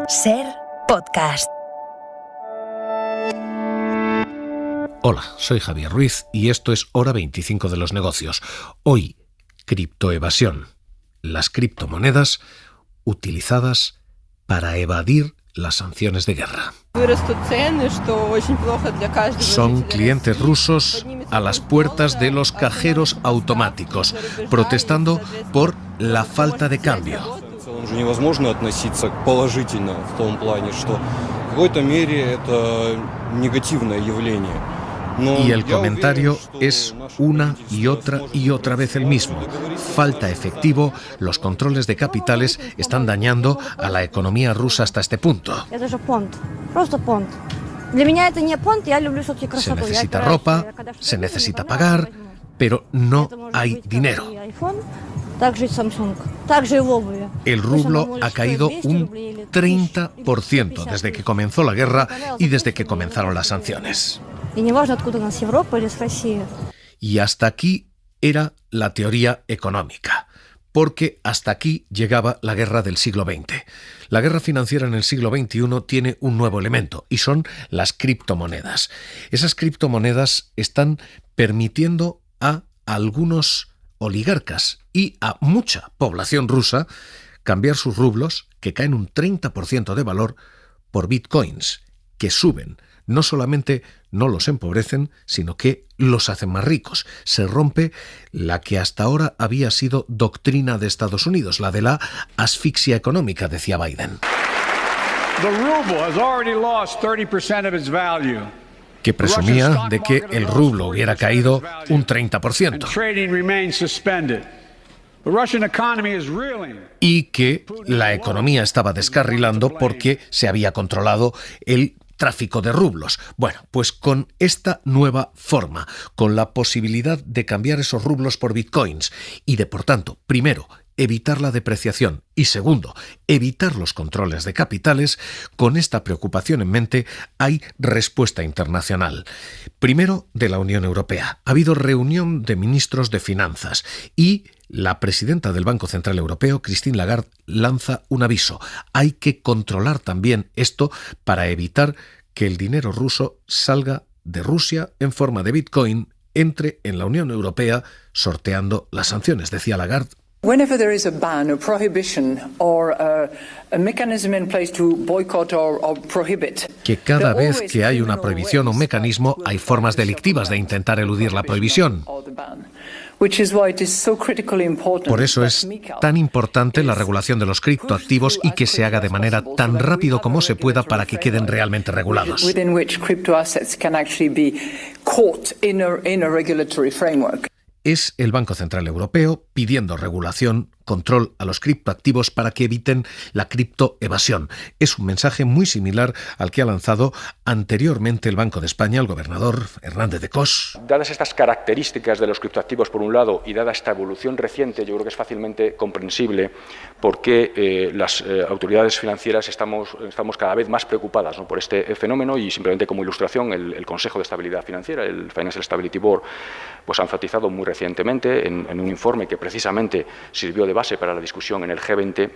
SER Podcast. Hola, soy Javier Ruiz y esto es Hora 25 de los negocios. Hoy, criptoevasión. Las criptomonedas utilizadas para evadir las sanciones de guerra. Son clientes rusos a las puertas de los cajeros automáticos, protestando por la falta de cambio. Невозможно относиться положительно в том плане, что в какой-то мере это негативное явление. Y el comentario es una y otra vez el mismo. Falta efectivo, los controles de capitales están dañando a la economía rusa hasta este punto. Se necesita ropa, se necesita pagar, pero no hay dinero. El rublo ha caído un 30% desde que comenzó la guerra y desde que comenzaron las sanciones. Y hasta aquí era la teoría económica, porque hasta aquí llegaba la guerra del siglo XX. La guerra financiera en el siglo XXI tiene un nuevo elemento, y son las criptomonedas. Esas criptomonedas están permitiendo a algunos oligarcas y a mucha población rusa cambiar sus rublos, que caen un 30% de valor, por bitcoins, que suben. No solamente no los empobrecen, sino que los hacen más ricos. Se rompe la que hasta ahora había sido doctrina de Estados Unidos, la de la asfixia económica, decía Biden. Que presumía de que el rublo hubiera caído un 30%. Y que la economía estaba descarrilando porque se había controlado el tráfico de rublos. Bueno, pues con esta nueva forma, con la posibilidad de cambiar esos rublos por bitcoins y de, por tanto, primero, evitar la depreciación y, segundo, evitar los controles de capitales, con esta preocupación en mente hay respuesta internacional. Primero, de la Unión Europea. Ha habido reunión de ministros de finanzas y la presidenta del Banco Central Europeo, Christine Lagarde, lanza un aviso. Hay que controlar también esto para evitar que el dinero ruso salga de Rusia en forma de Bitcoin, entre en la Unión Europea sorteando las sanciones, decía Lagarde. Whenever there is a ban, a prohibition, or a mechanism in place to boycott or prohibit, que cada vez que hay una prohibición o un mecanismo, hay formas delictivas de intentar eludir la prohibición. Por eso es tan importante la regulación de los criptoactivos y que se haga de manera tan rápido como se pueda para que queden realmente regulados. Es el Banco Central Europeo pidiendo regulación, control a los criptoactivos para que eviten la criptoevasión. Es un mensaje muy similar al que ha lanzado anteriormente el Banco de España, el gobernador Hernández de Cos. Dadas estas características de los criptoactivos por un lado y dada esta evolución reciente, yo creo que es fácilmente comprensible por qué las autoridades financieras estamos cada vez más preocupadas, ¿no?, por este fenómeno, y simplemente como ilustración el Consejo de Estabilidad Financiera, el Financial Stability Board, pues ha enfatizado muy recientemente en un informe que precisamente sirvió de base para la discusión en el G20,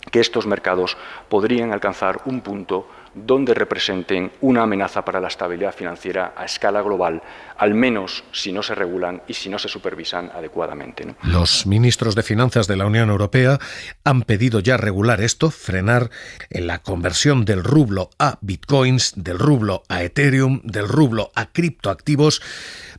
que estos mercados podrían alcanzar un punto donde representen una amenaza para la estabilidad financiera a escala global, al menos si no se regulan y si no se supervisan adecuadamente, ¿no? Los ministros de Finanzas de la Unión Europea han pedido ya regular esto, frenar la conversión del rublo a bitcoins, del rublo a Ethereum, del rublo a criptoactivos.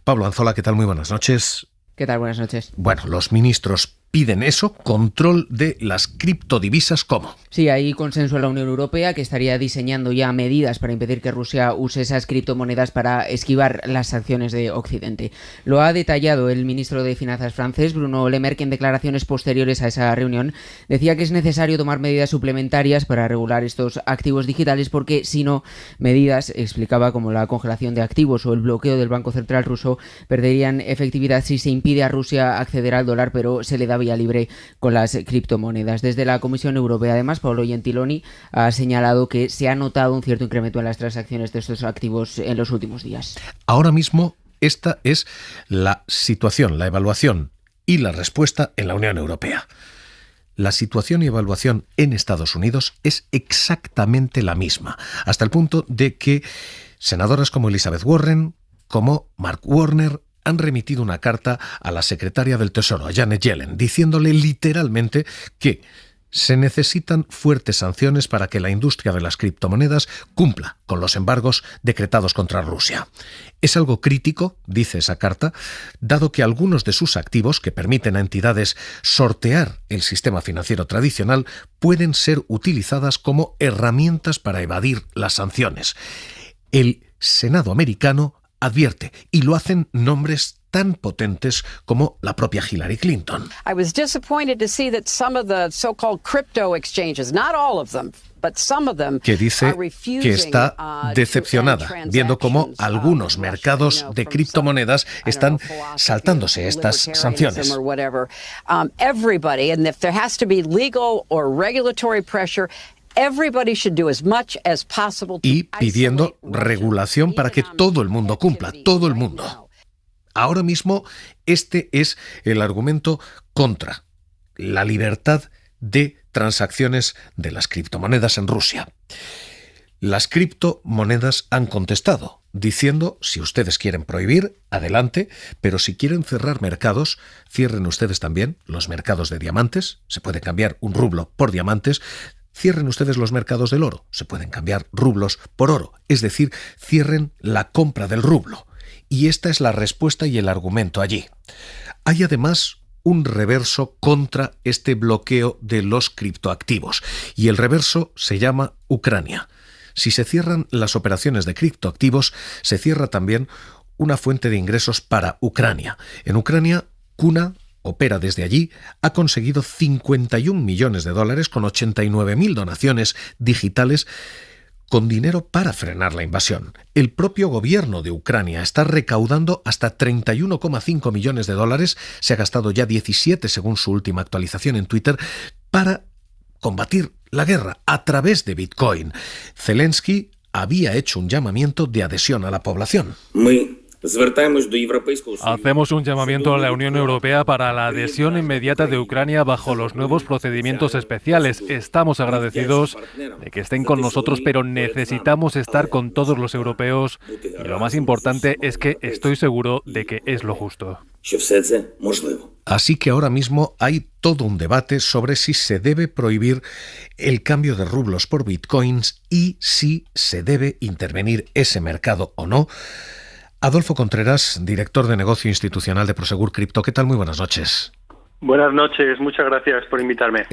Pablo Anzola, ¿qué tal? Muy buenas noches. ¿Qué tal? Buenas noches. Bueno, los ministros piden eso, control de las criptodivisas, ¿cómo? Sí, hay consenso en la Unión Europea que estaría diseñando ya medidas para impedir que Rusia use esas criptomonedas para esquivar las sanciones de Occidente. Lo ha detallado el ministro de Finanzas francés, Bruno Le Maire, que en declaraciones posteriores a esa reunión decía que es necesario tomar medidas suplementarias para regular estos activos digitales porque, si no, medidas, explicaba, como la congelación de activos o el bloqueo del Banco Central ruso, perderían efectividad si se impide a Rusia acceder al dólar, pero se le da vía libre con las criptomonedas. Desde la Comisión Europea, además, Paolo Gentiloni ha señalado que se ha notado un cierto incremento en las transacciones de estos activos en los últimos días. Ahora mismo, esta es la situación, la evaluación y la respuesta en la Unión Europea. la situación y evaluación en Estados Unidos es exactamente la misma, hasta el punto de que senadoras como Elizabeth Warren, como Mark Warner, han remitido una carta a la secretaria del Tesoro, a Janet Yellen, diciéndole literalmente que se necesitan fuertes sanciones para que la industria de las criptomonedas cumpla con los embargos decretados contra Rusia. Es algo crítico, dice esa carta, dado que algunos de sus activos, que permiten a entidades sortear el sistema financiero tradicional, pueden ser utilizadas como herramientas para evadir las sanciones. El Senado americano advierte, y lo hacen nombres tan potentes como la propia Hillary Clinton. I was disappointed to see that some of the so-called crypto exchanges, not all of them, but some of them, que dice que está decepcionada viendo cómo algunos mercados de criptomonedas están saltándose estas sanciones. Everybody, and if there has to be legal or regulatory pressure, everybody should do as much as possible to y pidiendo regulación para que todo el mundo cumpla, todo el mundo. Ahora mismo este es el argumento contra la libertad de transacciones de las criptomonedas en Rusia. Las criptomonedas han contestado, diciendo, si ustedes quieren prohibir, adelante, pero si quieren cerrar mercados, cierren ustedes también los mercados de diamantes, se puede cambiar un rublo por diamantes. Cierren ustedes los mercados del oro, se pueden cambiar rublos por oro, es decir, cierren la compra del rublo. Y esta es la respuesta y el argumento allí. Hay además un reverso contra este bloqueo de los criptoactivos, y el reverso se llama Ucrania. Si se cierran las operaciones de criptoactivos, se cierra también una fuente de ingresos para Ucrania. En Ucrania, Kuna opera desde allí, ha conseguido $51 millones con 89.000 donaciones digitales con dinero para frenar la invasión. El propio gobierno de Ucrania está recaudando hasta $31,5 millones, se ha gastado ya 17 según su última actualización en Twitter, para combatir la guerra a través de Bitcoin. Zelensky había hecho un llamamiento de adhesión a la población. Hacemos un llamamiento a la Unión Europea para la adhesión inmediata de Ucrania bajo los nuevos procedimientos especiales. Estamos agradecidos de que estén con nosotros, pero necesitamos estar con todos los europeos. Y lo más importante es que estoy seguro de que es lo justo. Así que ahora mismo hay todo un debate sobre si se debe prohibir el cambio de rublos por bitcoins y si se debe intervenir ese mercado o no. Adolfo Contreras, director de negocio institucional de Prosegur Cripto. ¿Qué tal? Muy buenas noches. Buenas noches, muchas gracias por invitarme.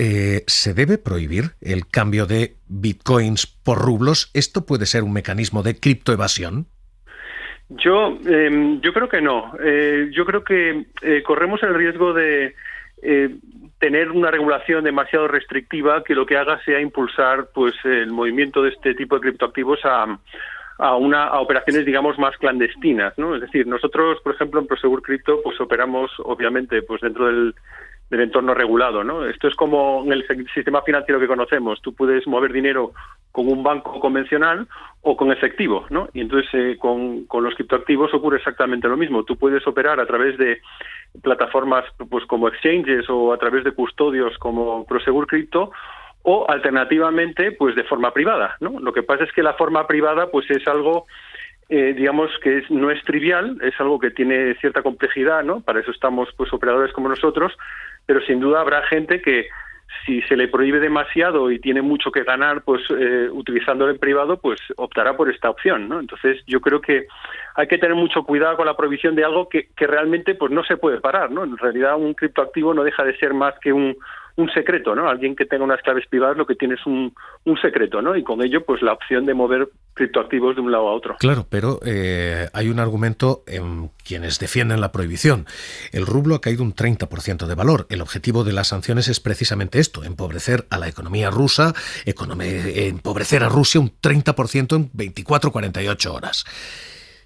¿Se debe prohibir el cambio de bitcoins por rublos? ¿Esto puede ser un mecanismo de criptoevasión? Yo creo que no. Yo creo que corremos el riesgo de tener una regulación demasiado restrictiva que lo que haga sea impulsar pues el movimiento de este tipo de criptoactivos a operaciones, digamos, más clandestinas, ¿no? Es decir, nosotros, por ejemplo, en Prosegur Cripto, pues operamos, obviamente, pues dentro del entorno regulado, ¿no? Esto es como en el sistema financiero que conocemos. Tú puedes mover dinero con un banco convencional o con efectivo, ¿no? Y entonces con los criptoactivos ocurre exactamente lo mismo. Tú puedes operar a través de plataformas pues como exchanges o a través de custodios como Prosegur Cripto, o alternativamente pues de forma privada, ¿no? Lo que pasa es que la forma privada pues es algo digamos que no es trivial, es algo que tiene cierta complejidad, ¿no? Para eso estamos pues operadores como nosotros, pero sin duda habrá gente que si se le prohíbe demasiado y tiene mucho que ganar pues utilizándolo en privado, pues optará por esta opción, ¿no? Entonces yo creo que hay que tener mucho cuidado con la prohibición de algo que realmente pues no se puede parar, ¿no? En realidad un criptoactivo no deja de ser más que un secreto, ¿no? Alguien que tenga unas claves privadas lo que tiene es un secreto, ¿no? Y con ello, pues la opción de mover criptoactivos de un lado a otro. Claro, pero hay un argumento en quienes defienden la prohibición. El rublo ha caído un 30% de valor. El objetivo de las sanciones es precisamente esto, empobrecer a la economía rusa, empobrecer a Rusia un 30% en 24-48 horas.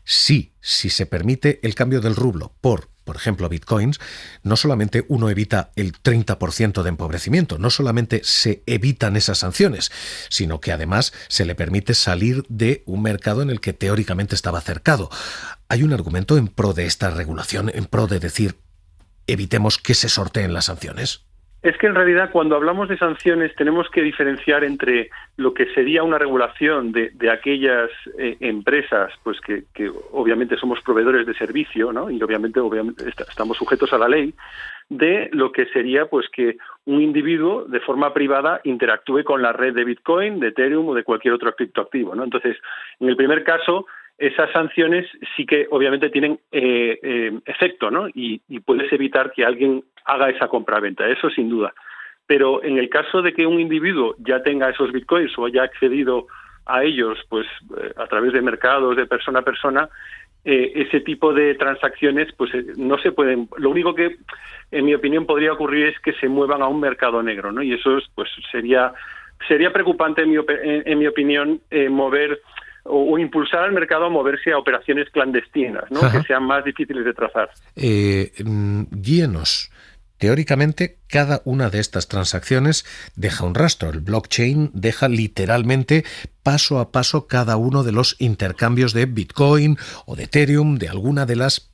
Si se permite el cambio del rublo por ejemplo, bitcoins, no solamente uno evita el 30% de empobrecimiento, no solamente se evitan esas sanciones, sino que además se le permite salir de un mercado en el que teóricamente estaba cercado. ¿Hay un argumento en pro de esta regulación, en pro de decir, evitemos que se sorteen las sanciones? Es que en realidad cuando hablamos de sanciones tenemos que diferenciar entre lo que sería una regulación de aquellas empresas, pues que obviamente somos proveedores de servicio, ¿no? Y obviamente estamos sujetos a la ley, de lo que sería pues que un individuo de forma privada interactúe con la red de Bitcoin, de Ethereum o de cualquier otro criptoactivo, ¿no? Entonces, en el primer caso, esas sanciones sí que obviamente tienen efecto, ¿no? Y puedes evitar que alguien haga esa compraventa, eso sin duda. Pero en el caso de que un individuo ya tenga esos bitcoins o haya accedido a ellos, pues a través de mercados, de persona a persona, ese tipo de transacciones pues no se pueden. Lo único que, en mi opinión, podría ocurrir es que se muevan a un mercado negro, ¿no? Y eso pues sería preocupante, en mi opinión, mover o impulsar al mercado a moverse a operaciones clandestinas, ¿no? Que sean más difíciles de trazar. Guíenos. Teóricamente, cada una de estas transacciones deja un rastro. El blockchain deja literalmente paso a paso cada uno de los intercambios de Bitcoin o de Ethereum, de alguna de las,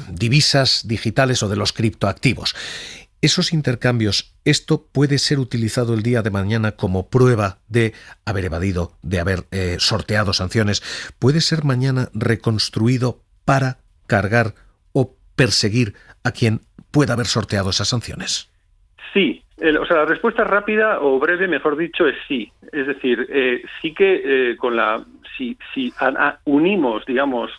divisas digitales o de los criptoactivos. Esos intercambios, ¿esto puede ser utilizado el día de mañana como prueba de haber evadido, de haber sorteado sanciones? ¿Puede ser mañana reconstruido para cargar o perseguir a quien pueda haber sorteado esas sanciones? Sí. La respuesta rápida o breve, mejor dicho, es sí. Es decir, sí que si unimos, digamos,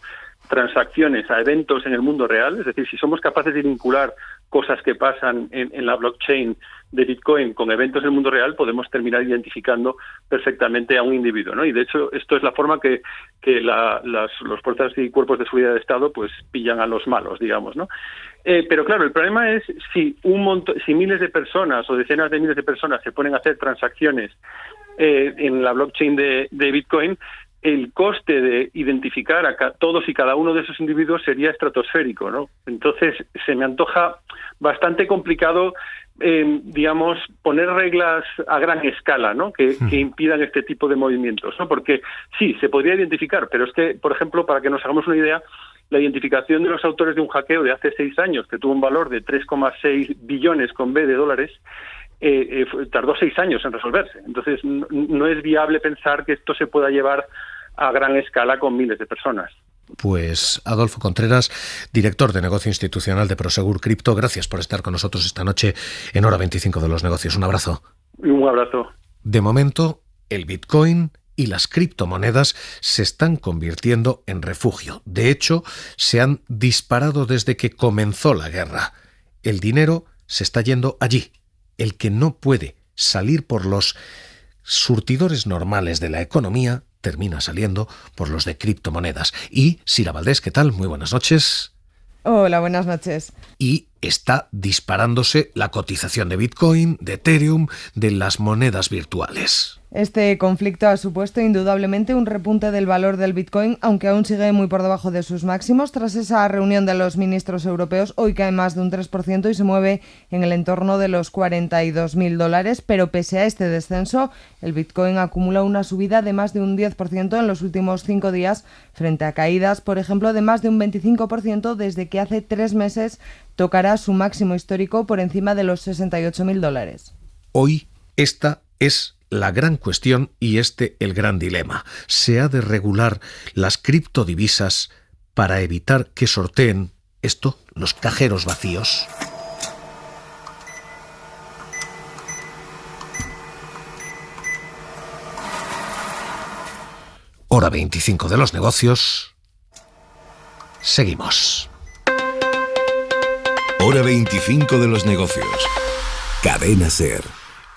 transacciones a eventos en el mundo real, es decir, si somos capaces de vincular cosas que pasan en la blockchain de Bitcoin con eventos en el mundo real, podemos terminar identificando perfectamente a un individuo, ¿no? Y de hecho, esto es la forma que los fuerzas y cuerpos de seguridad de Estado pues pillan a los malos, digamos, ¿no? Pero claro, el problema es si miles de personas o decenas de miles de personas se ponen a hacer transacciones en la blockchain de Bitcoin, el coste de identificar a todos y cada uno de esos individuos sería estratosférico, ¿no? Entonces, se me antoja bastante complicado, digamos, poner reglas a gran escala, ¿no? Que impidan este tipo de movimientos, ¿no? Porque sí, se podría identificar, pero es que, por ejemplo, para que nos hagamos una idea, la identificación de los autores de un hackeo de hace 6 años, que tuvo un valor de 3,6 billones con B de dólares, tardó 6 años en resolverse. Entonces, no es viable pensar que esto se pueda llevar a gran escala con miles de personas. Pues Adolfo Contreras, director de negocio institucional de Prosegur Cripto, gracias por estar con nosotros esta noche en Hora 25 de los Negocios. Un abrazo. Un abrazo. De momento, el Bitcoin y las criptomonedas se están convirtiendo en refugio. De hecho, se han disparado desde que comenzó la guerra. El dinero se está yendo allí. El que no puede salir por los surtidores normales de la economía termina saliendo por los de criptomonedas. Y Sira Valdés, ¿qué tal? Muy buenas noches. Hola, buenas noches. Y está disparándose la cotización de Bitcoin, de Ethereum, de las monedas virtuales. Este conflicto ha supuesto indudablemente un repunte del valor del Bitcoin, aunque aún sigue muy por debajo de sus máximos. Tras esa reunión de los ministros europeos, hoy cae más de un 3% y se mueve en el entorno de los $42.000. Pero pese a este descenso, el Bitcoin acumula una subida de más de un 10% en los últimos 5 días, frente a caídas, por ejemplo, de más de un 25% desde que hace 3 meses tocará su máximo histórico por encima de los $68.000. Hoy esta es la gran cuestión y el gran dilema. ¿Se ha de regular las criptodivisas para evitar que sorteen los cajeros vacíos? Hora 25 de los negocios. Seguimos. Hora 25 de los negocios. Cadena SER.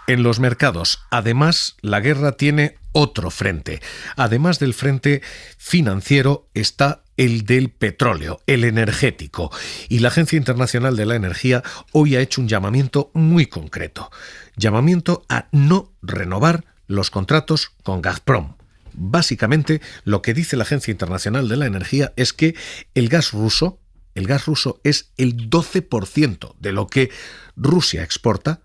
En los mercados, además, la guerra tiene otro frente. Además del frente financiero está el del petróleo, el energético. Y la Agencia Internacional de la Energía hoy ha hecho un llamamiento muy concreto. Llamamiento a no renovar los contratos con Gazprom. Básicamente, lo que dice la Agencia Internacional de la Energía es que el gas ruso es el 12% de lo que Rusia exporta.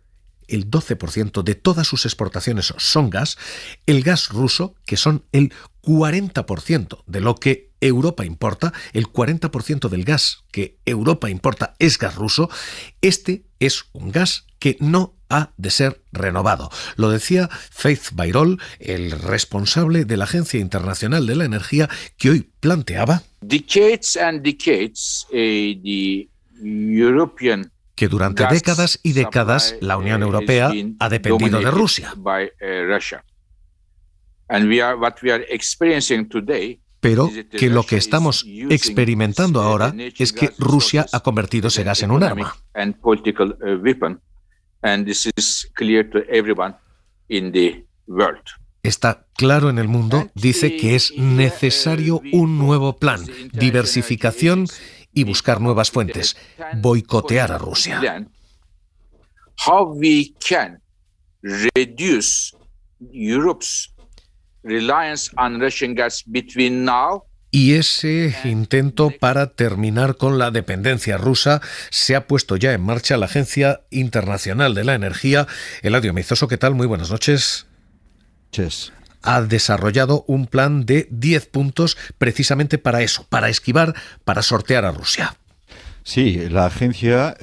El 12% de todas sus exportaciones son gas. El gas ruso, que son el 40% de lo que Europa importa, el 40% del gas que Europa importa es gas ruso. Este es un gas que no ha de ser renovado. Lo decía Faith Bayrol, el responsable de la Agencia Internacional de la Energía, que hoy planteaba que durante décadas y décadas la Unión Europea ha dependido de Rusia. Pero que lo que estamos experimentando ahora es que Rusia ha convertido ese gas en un arma. Está claro en el mundo, dice que es necesario un nuevo plan, diversificación y buscar nuevas fuentes, boicotear a Rusia. How we can reduce Europe's reliance on Russian gas between now. Y ese intento para terminar con la dependencia rusa se ha puesto ya en marcha la Agencia Internacional de la Energía. Eladio Meizoso, ¿qué tal? Muy buenas noches. Ha desarrollado un plan de 10 puntos precisamente para eso, para esquivar, para sortear a Rusia. Sí, la agencia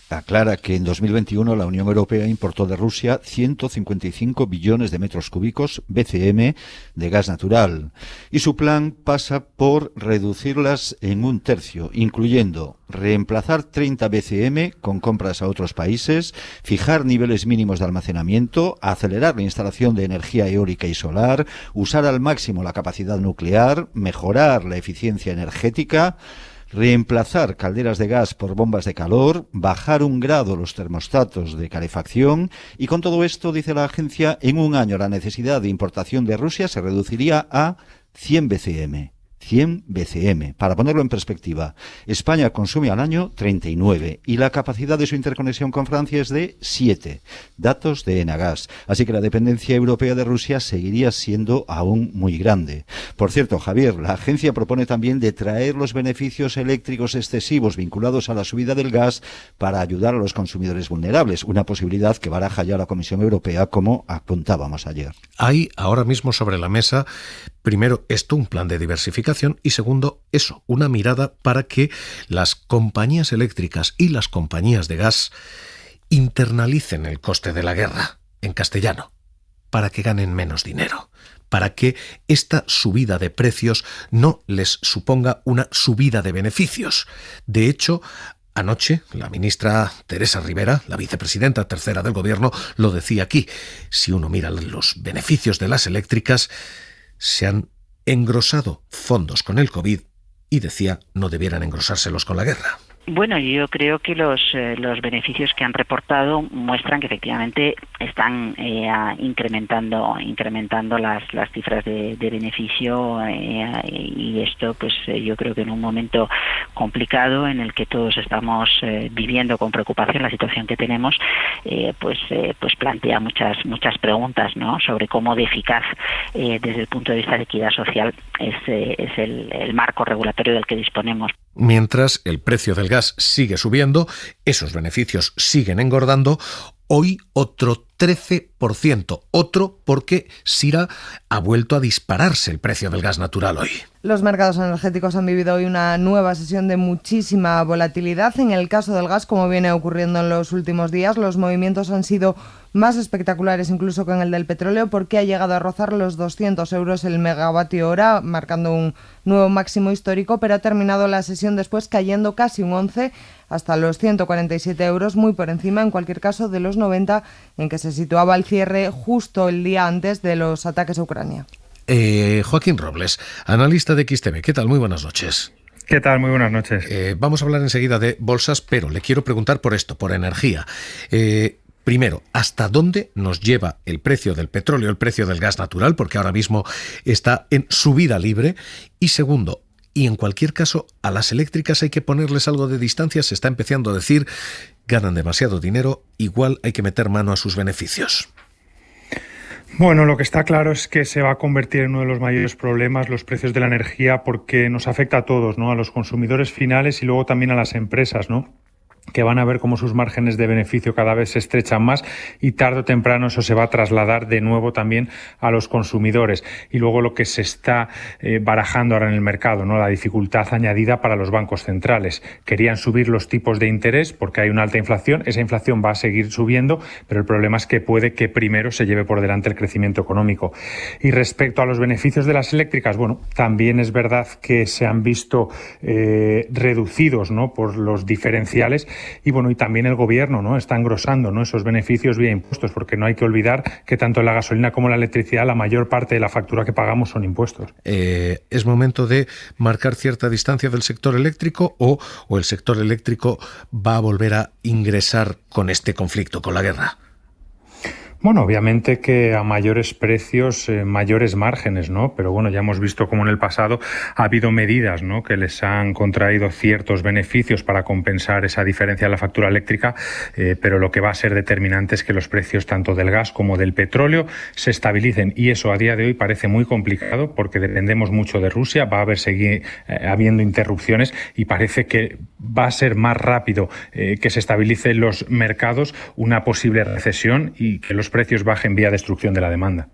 aclara que en 2021 la Unión Europea importó de Rusia 155 billones de metros cúbicos, BCM, de gas natural. Y su plan pasa por reducirlas en un tercio, incluyendo reemplazar 30 BCM con compras a otros países, fijar niveles mínimos de almacenamiento, acelerar la instalación de energía eólica y solar, usar al máximo la capacidad nuclear, mejorar la eficiencia energética, reemplazar calderas de gas por bombas de calor, bajar 1 grado los termostatos de calefacción y con todo esto, dice la agencia, en un año la necesidad de importación de Rusia se reduciría a 100 BCM. 100 BCM. Para ponerlo en perspectiva, España consume al año 39 y la capacidad de su interconexión con Francia es de 7. Datos de Enagas. Así que la dependencia europea de Rusia seguiría siendo aún muy grande. Por cierto, Javier, la agencia propone también detraer los beneficios eléctricos excesivos vinculados a la subida del gas para ayudar a los consumidores vulnerables, una posibilidad que baraja ya la Comisión Europea, como apuntábamos ayer. Hay ahora mismo sobre la mesa, primero, esto, un plan de diversificación, y segundo, eso, una mirada para que las compañías eléctricas y las compañías de gas internalicen el coste de la guerra, en castellano, para que ganen menos dinero, para que esta subida de precios no les suponga una subida de beneficios. De hecho, anoche, la ministra Teresa Rivera, la vicepresidenta tercera del Gobierno, lo decía aquí. Si uno mira los beneficios de las eléctricas, se han engrosado fondos con el COVID y decía no debieran engrosárselos con la guerra. Bueno, yo creo que los beneficios que han reportado muestran que efectivamente están incrementando las cifras de beneficio y esto, pues yo creo que en un momento complicado en el que todos estamos viviendo con preocupación la situación que tenemos, pues plantea muchas preguntas, ¿no?, sobre cómo de eficaz desde el punto de vista de equidad social es el marco regulatorio del que disponemos. Mientras el precio del gas sigue subiendo, esos beneficios siguen engordando. Hoy otro 13%, otro porque Sira ha vuelto a dispararse el precio del gas natural hoy. Los mercados energéticos han vivido hoy una nueva sesión de muchísima volatilidad. En el caso del gas, como viene ocurriendo en los últimos días, los movimientos han sido más espectaculares incluso que en el del petróleo, porque ha llegado a rozar los 200 euros el megavatio hora, marcando un nuevo máximo histórico, pero ha terminado la sesión después cayendo casi un 11 hasta los 147 euros, muy por encima, en cualquier caso, de los 90 en que se situaba al cierre justo el día antes de los ataques a Ucrania. Joaquín Robles, analista de XTV. ¿Qué tal? Muy buenas noches. ¿Qué tal? Muy buenas noches. Vamos a hablar enseguida de bolsas, pero le quiero preguntar por esto, por energía. Primero, ¿hasta dónde nos lleva el precio del petróleo, el precio del gas natural? Porque ahora mismo está en subida libre. Y segundo, y en cualquier caso, a las eléctricas hay que ponerles algo de distancia. Se está empezando a decir, ganan demasiado dinero, igual hay que meter mano a sus beneficios. Bueno, lo que está claro es que se va a convertir en uno de los mayores problemas los precios de la energía, porque nos afecta a todos, ¿no?, a los consumidores finales y luego también a las empresas, ¿no? que van a ver cómo sus márgenes de beneficio cada vez se estrechan más y tarde o temprano eso se va a trasladar de nuevo también a los consumidores. Y luego lo que se está barajando ahora en el mercado, ¿no? La dificultad añadida para los bancos centrales. Querían subir los tipos de interés porque hay una alta inflación, esa inflación va a seguir subiendo, pero el problema es que puede que primero se lleve por delante el crecimiento económico. Y respecto a los beneficios de las eléctricas, bueno, también es verdad que se han visto reducidos, ¿no? Por los diferenciales. Y bueno, y también el gobierno, ¿no? Está engrosando, ¿no? Esos beneficios vía impuestos, porque no hay que olvidar que tanto la gasolina como la electricidad, la mayor parte de la factura que pagamos son impuestos. ¿Es momento de marcar cierta distancia del sector eléctrico o el sector eléctrico va a volver a ingresar con este conflicto, con la guerra? Bueno, obviamente que a mayores precios, mayores márgenes, ¿no? Pero bueno, ya hemos visto cómo en el pasado ha habido medidas, ¿no? Que les han contraído ciertos beneficios para compensar esa diferencia en la factura eléctrica, pero lo que va a ser determinante es que los precios tanto del gas como del petróleo se estabilicen, y eso a día de hoy parece muy complicado porque dependemos mucho de Rusia, va a seguir habiendo interrupciones y parece que va a ser más rápido que se estabilicen los mercados una posible recesión y que los precios bajen vía destrucción de la demanda.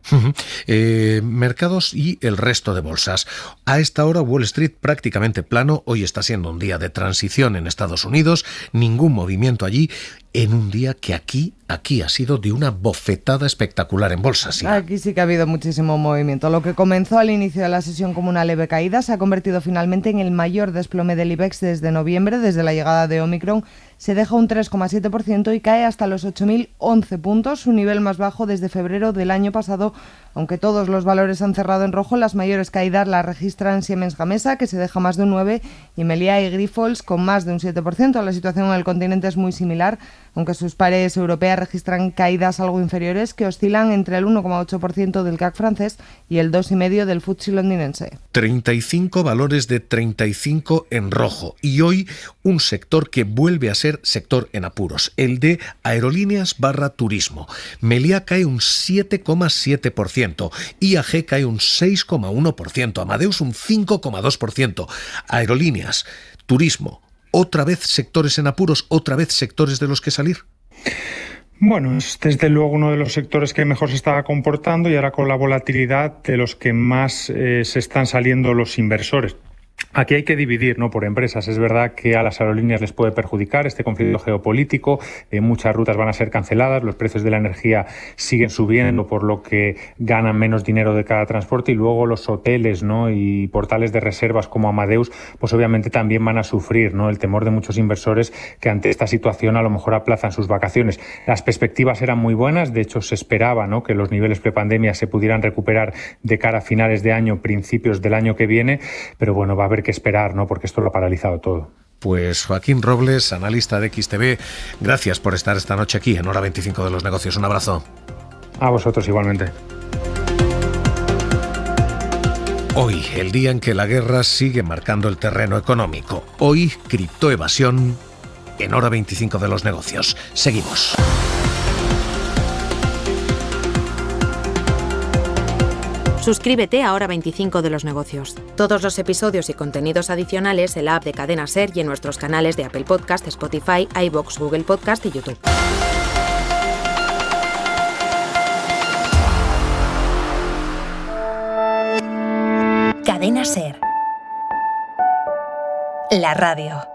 Mercados y el resto de bolsas. A esta hora Wall Street prácticamente plano. Hoy está siendo un día de transición en Estados Unidos. Ningún movimiento allí. En un día que aquí ha sido de una bofetada espectacular en bolsa. ¿Sí? Aquí sí que ha habido muchísimo movimiento. Lo que comenzó al inicio de la sesión como una leve caída se ha convertido finalmente en el mayor desplome del IBEX desde noviembre, desde la llegada de Omicron. Se deja un 3,7% y cae hasta los 8.011 puntos, su nivel más bajo desde febrero del año pasado. Aunque todos los valores han cerrado en rojo, las mayores caídas las registran Siemens Gamesa, que se deja más de un 9%, y Meliá y Grifols con más de un 7%. La situación en el continente es muy similar, aunque sus pares europeas registran caídas algo inferiores que oscilan entre el 1,8% del CAC francés y el 2,5% del FTSE londinense. 35 valores de 35 en rojo, y hoy un sector que vuelve a ser sector en apuros, el de aerolíneas / turismo. Meliá cae un 7,7%, IAG cae un 6,1%, Amadeus un 5,2%. Aerolíneas, turismo, otra vez sectores en apuros, otra vez sectores de los que salir. Bueno, es desde luego uno de los sectores que mejor se estaba comportando y ahora con la volatilidad de los que más se están saliendo los inversores. Aquí hay que dividir, ¿no?, por empresas. Es verdad que a las aerolíneas les puede perjudicar este conflicto geopolítico, muchas rutas van a ser canceladas, los precios de la energía siguen subiendo, por lo que ganan menos dinero de cada transporte, y luego los hoteles, ¿no?, y portales de reservas como Amadeus, pues obviamente también van a sufrir, ¿no?, el temor de muchos inversores que ante esta situación a lo mejor aplazan sus vacaciones. Las perspectivas eran muy buenas, de hecho se esperaba, ¿no?, que los niveles prepandemia se pudieran recuperar de cara a finales de año, principios del año que viene, pero bueno, va a haber que esperar, ¿no?, porque esto lo ha paralizado todo. Pues Joaquín Robles, analista de XTV, gracias por estar esta noche aquí en Hora 25 de los Negocios. Un abrazo. A vosotros igualmente. Hoy, el día en que la guerra sigue marcando el terreno económico. Hoy, criptoevasión en Hora 25 de los Negocios. Seguimos. Suscríbete a Hora 25 de los Negocios. Todos los episodios y contenidos adicionales en la app de Cadena SER y en nuestros canales de Apple Podcast, Spotify, iVoox, Google Podcast y YouTube. Cadena SER. La radio.